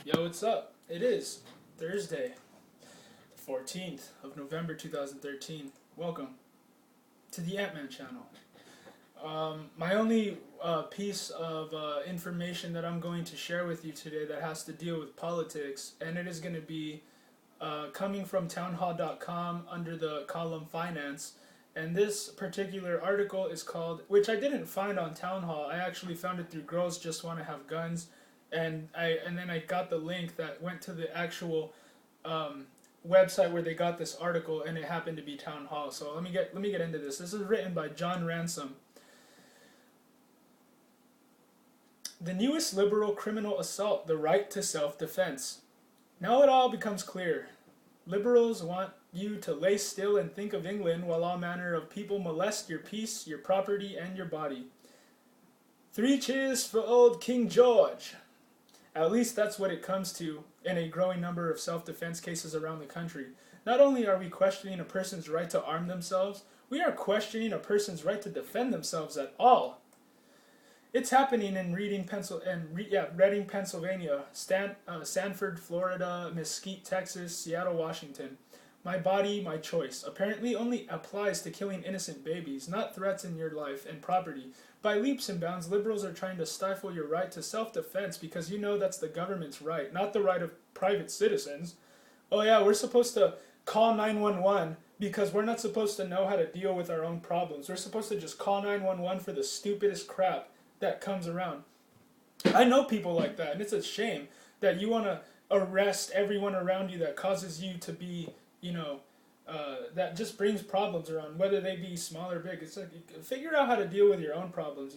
Yo, what's up? It is Thursday, the 14th of November 2013. Welcome to the Ant-Man channel. My only piece of information that I'm going to share with you today that has to deal with politics, and it is going to be coming from townhall.com under the column Finance. And this particular article is called, which I didn't find on Town Hall, I actually found it through Girls Just Want to Have Guns. And then I got the link that went to the actual website where they got this article, and it happened to be Town Hall. So let me get into this. This is written by John Ransom. The newest liberal criminal assault, the right to self-defense. Now it all becomes clear. Liberals want you to lay still and think of England while all manner of people molest your peace, your property, and your body. 3 cheers for old King George. At least that's what it comes to in a growing number of self-defense cases around the country. Not only are we questioning a person's right to arm themselves, we are questioning a person's right to defend themselves at all. It's happening in Reading, Pennsylvania, Sanford, Florida, Mesquite, Texas, Seattle, Washington. My body, my choice apparently only applies to killing innocent babies, not threats in your life and property. By leaps and bounds, liberals are trying to stifle your right to self-defense because you know that's the government's right, not the right of private citizens. Oh yeah, we're supposed to call 911 because we're not supposed to know how to deal with our own problems. We're supposed to just call 911 for the stupidest crap that comes around. I know people like that, and it's a shame that you want to arrest everyone around you that causes you to be, that just brings problems around, whether they be small or big. It's like, figure out how to deal with your own problems,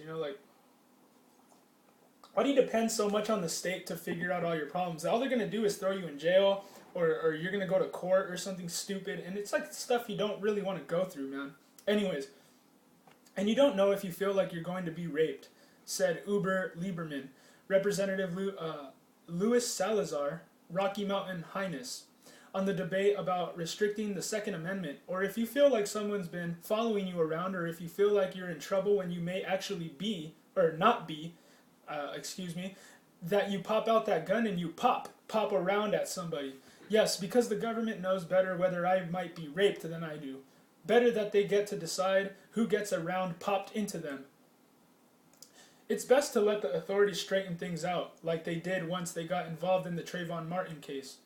why do you depend so much on the state to figure out all your problems? All they're going to do is throw you in jail, or you're going to go to court or something stupid, and it's like stuff you don't really want to go through, man. Anyways, and you don't know if you feel like you're going to be raped, said Uber Lieberman, Representative Louis Salazar, Rocky Mountain Highness, on the debate about restricting the Second Amendment, or if you feel like someone's been following you around, or if you feel like you're in trouble when you may actually be, or not be, that you pop out that gun and you pop around at somebody. Yes, because the government knows better whether I might be raped than I do. Better that they get to decide who gets a round popped into them. It's best to let the authorities straighten things out, like they did once they got involved in the Trayvon Martin case.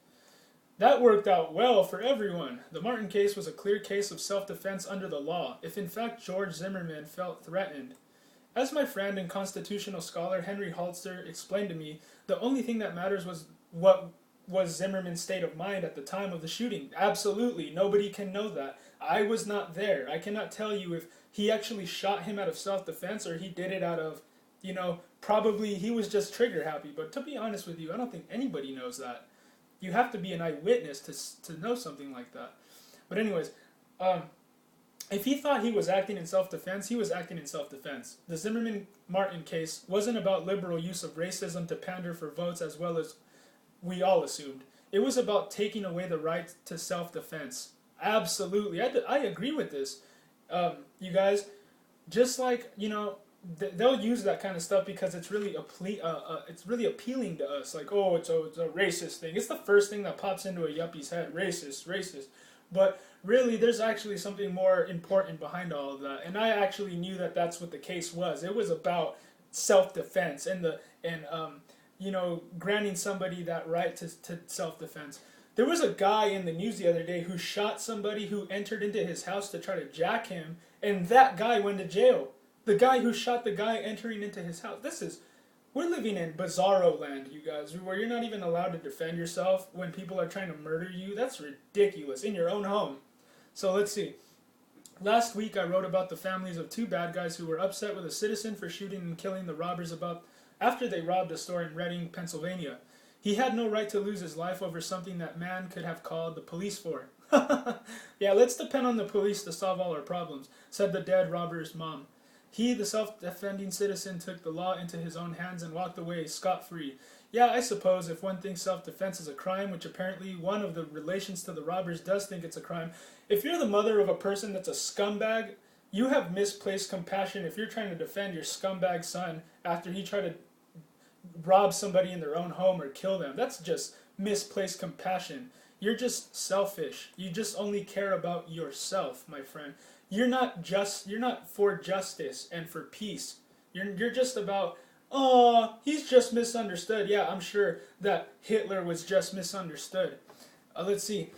That worked out well for everyone. The Martin case was a clear case of self-defense under the law, if in fact George Zimmerman felt threatened. As my friend and constitutional scholar Henry Halster explained to me, the only thing that matters was what was Zimmerman's state of mind at the time of the shooting. Absolutely, nobody can know that. I was not there. I cannot tell you if he actually shot him out of self-defense or he did it out of, probably he was just trigger happy. But to be honest with you, I don't think anybody knows that. You have to be an eyewitness to know something like that. But anyways, if he thought he was acting in self-defense, he was acting in self-defense. The Zimmerman-Martin case wasn't about liberal use of racism to pander for votes as well as we all assumed. It was about taking away the right to self-defense. Absolutely. I agree with this. You guys, just like, they'll use that kind of stuff because it's really appealing to us. Like, oh, it's a racist thing. It's the first thing that pops into a yuppie's head. Racist. But really, there's actually something more important behind all of that. And I actually knew that that's what the case was. It was about self-defense and granting somebody that right to self-defense. There was a guy in the news the other day who shot somebody who entered into his house to try to jack him, and that guy went to jail. The guy who shot the guy entering into his house. We're living in bizarro land, you guys, where you're not even allowed to defend yourself when people are trying to murder you. That's ridiculous, in your own home. So let's see. Last week I wrote about the families of 2 bad guys who were upset with a citizen for shooting and killing the robbers after they robbed a store in Reading, Pennsylvania. He had no right to lose his life over something that man could have called the police for. Yeah, let's depend on the police to solve all our problems, said the dead robber's mom. He, the self-defending citizen, took the law into his own hands and walked away scot-free. Yeah, I suppose if one thinks self-defense is a crime, which apparently one of the relations to the robbers does think it's a crime, if you're the mother of a person that's a scumbag, you have misplaced compassion if you're trying to defend your scumbag son after he tried to rob somebody in their own home or kill them. That's just misplaced compassion. You're just selfish. You just only care about yourself, my friend. You're not for justice and for peace. You're just about, oh, he's just misunderstood. Yeah, I'm sure that Hitler was just misunderstood. Let's see.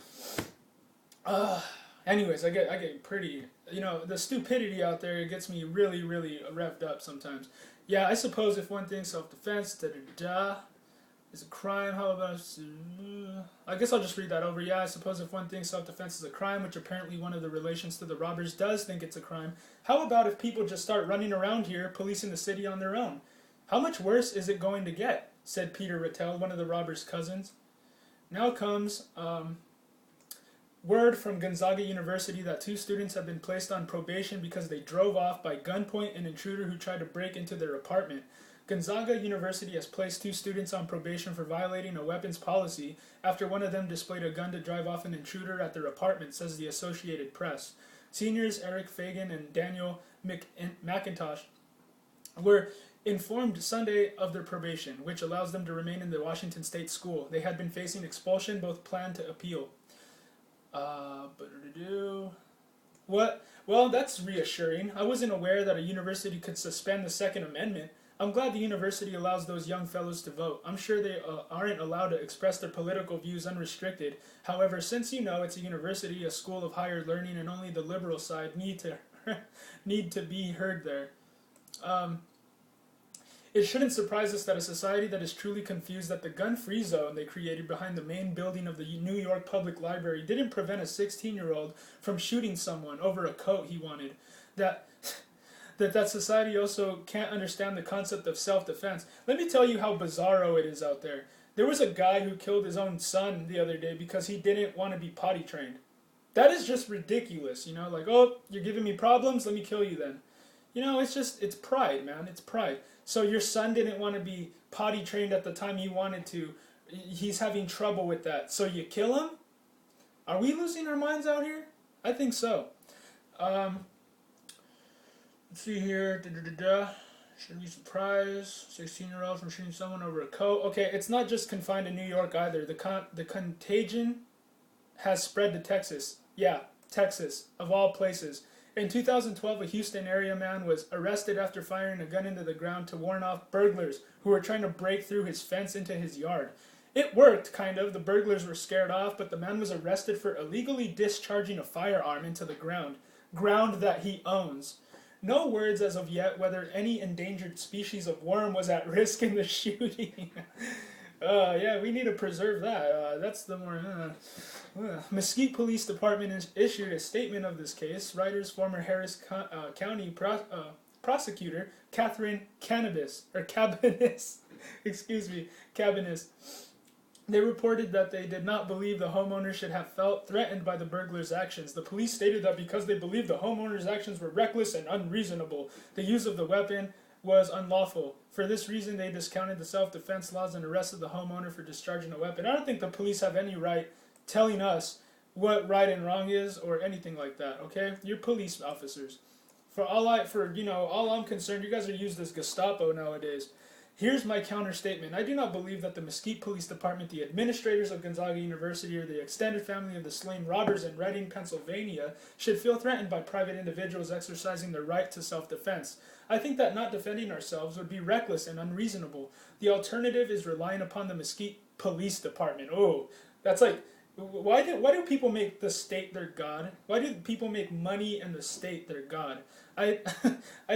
Uh, Anyways, I get pretty, the stupidity out there, it gets me really, really revved up sometimes. Yeah, I suppose if one thing self-defense, is a crime, how about, I guess I'll just read that over. Yeah, I suppose if one thing self-defense is a crime, which apparently one of the relations to the robbers does think it's a crime, how about if people just start running around here, policing the city on their own? How much worse is it going to get? Said Peter Rattel, one of the robbers' cousins. Now comes, word from Gonzaga University that 2 students have been placed on probation because they drove off by gunpoint an intruder who tried to break into their apartment. Gonzaga University has placed 2 students on probation for violating a weapons policy after one of them displayed a gun to drive off an intruder at their apartment, says the Associated Press. Seniors Eric Fagan and Daniel McIntosh were informed Sunday of their probation, which allows them to remain in the Washington State school. They had been facing expulsion, both planned to appeal. What? Well, that's reassuring. I wasn't aware that a university could suspend the Second Amendment. I'm glad the university allows those young fellows to vote. I'm sure they aren't allowed to express their political views unrestricted. However, since it's a university, a school of higher learning, and only the liberal side need to be heard there. It shouldn't surprise us that a society that is truly confused that the gun-free zone they created behind the main building of the New York Public Library didn't prevent a 16-year-old from shooting someone over a coat he wanted. That society also can't understand the concept of self-defense. Let me tell you how bizarro it is out there. There was a guy who killed his own son the other day because he didn't want to be potty trained. That is just ridiculous, like, oh, you're giving me problems, let me kill you then. It's pride, man, it's pride. So your son didn't want to be potty trained at the time he wanted to. He's having trouble with that. So you kill him? Are we losing our minds out here? I think so. Let's see here. Shouldn't be surprised. 16-year-old from shooting someone over a coat. Okay, it's not just confined to New York either. The contagion has spread to Texas. Yeah, Texas, of all places. In 2012, a Houston area man was arrested after firing a gun into the ground to warn off burglars who were trying to break through his fence into his yard. It worked, kind of. The burglars were scared off, but the man was arrested for illegally discharging a firearm into the ground that he owns. No words as of yet whether any endangered species of worm was at risk in the shooting. Yeah, we need to preserve that. That's the more... Mesquite Police Department issued a statement of this case. Writers, former Harris County prosecutor Catherine Cabanis, they reported that they did not believe the homeowner should have felt threatened by the burglar's actions. The police stated that because they believed the homeowner's actions were reckless and unreasonable, the use of the weapon was unlawful. For this reason, they discounted the self-defense laws and arrested the homeowner for discharging a weapon. I don't think the police have any right telling us what right and wrong is or anything like that, okay? You're police officers. All I'm concerned, you guys are used as Gestapo nowadays. Here's my counter statement. I do not believe that the Mesquite Police Department, the administrators of Gonzaga University, or the extended family of the slain robbers in Reading, Pennsylvania, should feel threatened by private individuals exercising their right to self-defense. I think that not defending ourselves would be reckless and unreasonable. The alternative is relying upon the Mesquite Police Department. Oh, that's like... Why do people make the state their god? Why do people make money and the state their god? I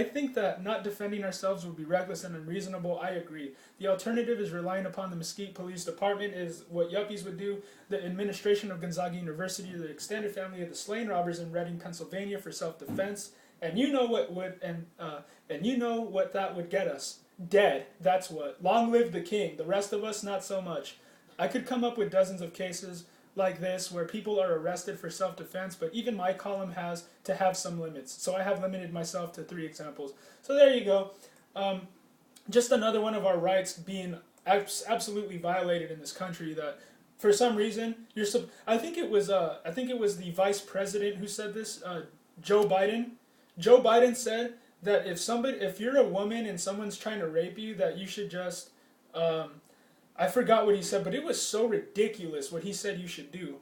think that not defending ourselves would be reckless and unreasonable. I agree. The alternative is relying upon the Mesquite Police Department, is what yuppies would do. The administration of Gonzaga University, the extended family of the slain robbers in Reading, Pennsylvania, for self-defense. And you know what that would get us. Dead. That's what. Long live the king. The rest of us, not so much. I could come up with dozens of cases like this where people are arrested for self-defense, but even my column has to have some limits. So I have limited myself to 3 examples. So there you go. Just another one of our rights being absolutely violated in this country, that for some reason I think it was the vice president who said this, Joe Biden. Joe Biden said that if you're a woman and someone's trying to rape you, that you should just I forgot what he said, but it was so ridiculous what he said you should do.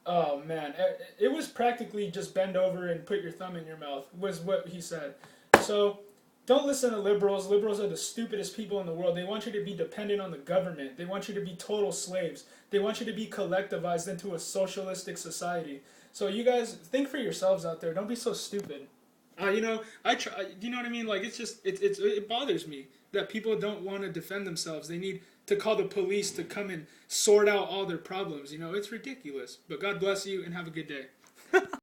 Oh man, it was practically just bend over and put your thumb in your mouth was what he said. So don't listen to liberals. Liberals are the stupidest people in the world. They want you to be dependent on the government. They want you to be total slaves. They want you to be collectivized into a socialistic society. So you guys think for yourselves out there. Don't be so stupid. I try. You know what I mean? Like it bothers me that people don't want to defend themselves. They need to call the police to come and sort out all their problems. It's ridiculous. But God bless you and have a good day.